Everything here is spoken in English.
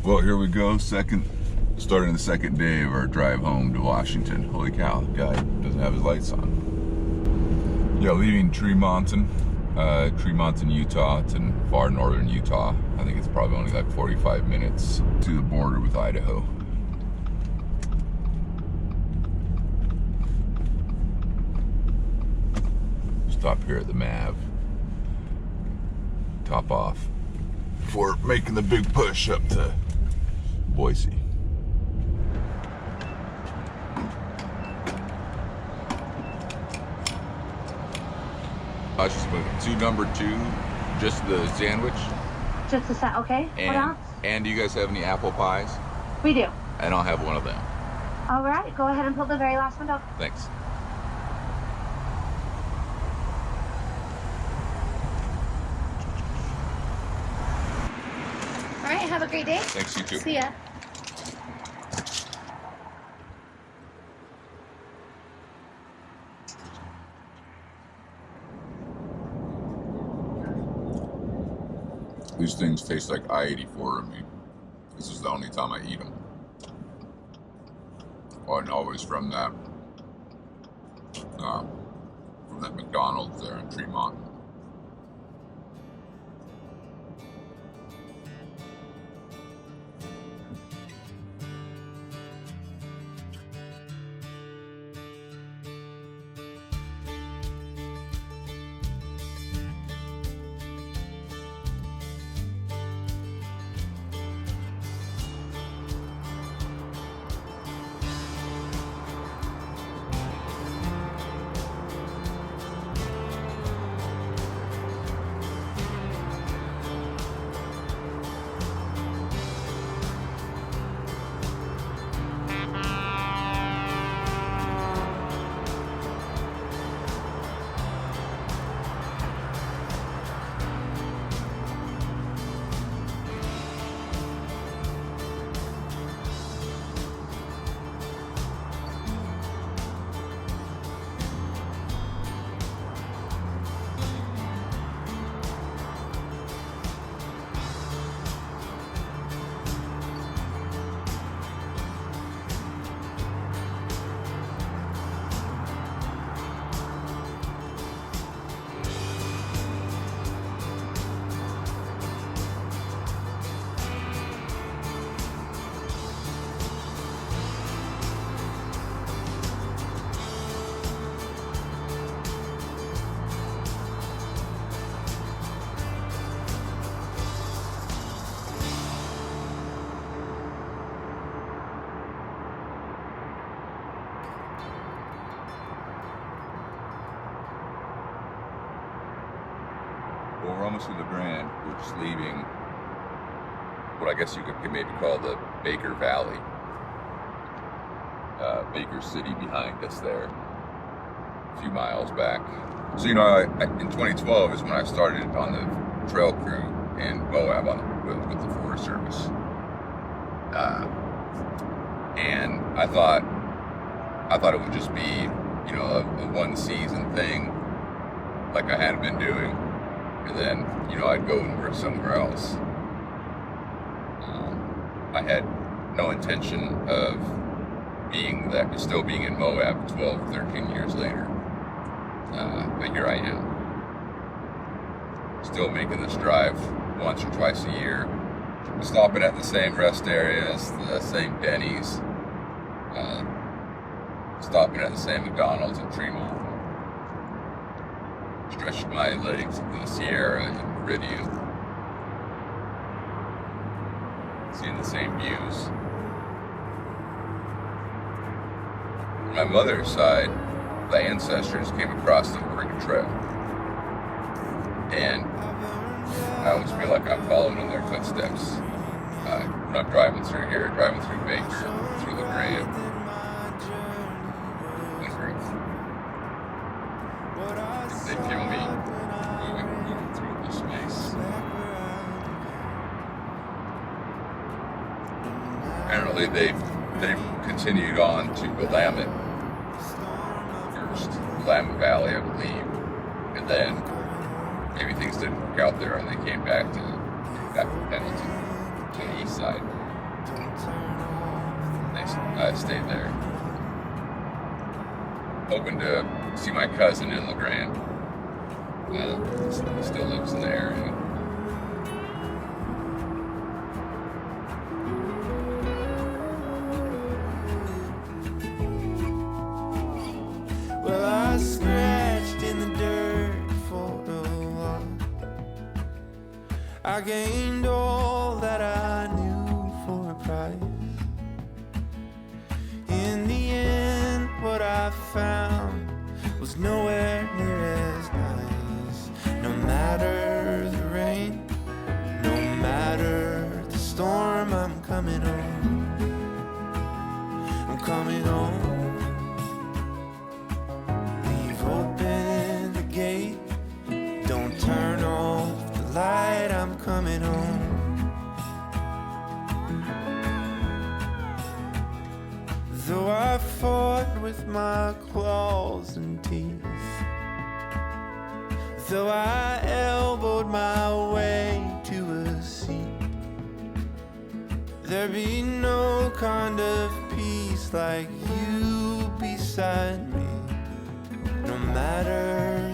Well, here we go. Starting the second day of our drive home to Washington. Holy cow, the guy doesn't have his lights on. Yeah, leaving Tremonton, Utah. It's in far northern Utah. I think it's probably only like 45 minutes to the border with Idaho. Stop here at the MAV. Top off before making the big push up to Boise. I was just moving to number 2, just the sandwich. Just a set, okay? And, what else? And do you guys have any apple pies? We do. And I'll have one of them. All right, go ahead and pull the very last one down. Thanks. All right, have a great day. Thanks, you too. See ya. These things taste like I-84 to me. This is the only time I eat them. Oh, and always from that McDonald's there in Tremont. Well, we're almost to the Grand. We're just leaving what I guess you could maybe call the Baker Valley. Baker City behind us there, a few miles back. So, you know, in 2012 is when I started on the trail crew in Moab with the Forest Service. And I thought it would just be, you know, a one season thing like I had been doing. And then, you know, I'd go and work somewhere else. I had no intention of still being in Moab 12, 13 years later. But here I am. Still making this drive once or twice a year. Stopping at the same rest areas, the same Denny's. Stopping at the same McDonald's in Tremont. Stretching my legs in the Sierra and Meridian. Seeing the same views. On my mother's side, the ancestors came across the Oregon Trail. And I always feel like I'm following in their footsteps. I'm not driving through here, driving through Bates, through La Brea. They feel me moving through this space. Apparently they've continued on to Willamette first, Willamette Valley, I believe, and then maybe things didn't work out there, and they came back to Pendleton, to the east side. I stayed there. Hoping to see my cousin in LeGrand. Still lives in the area. Well, I scratched in the dirt for a while. I gained all that I knew for a price. In the end, what I found was nowhere near as nice. No matter the rain, no matter the storm, I'm coming home. I'm coming home. Leave open the gate, don't turn off the light, I'm coming home. Though I fought with my claws and teeth, though I elbowed my way to a seat, there be no kind of peace like you beside me. No matter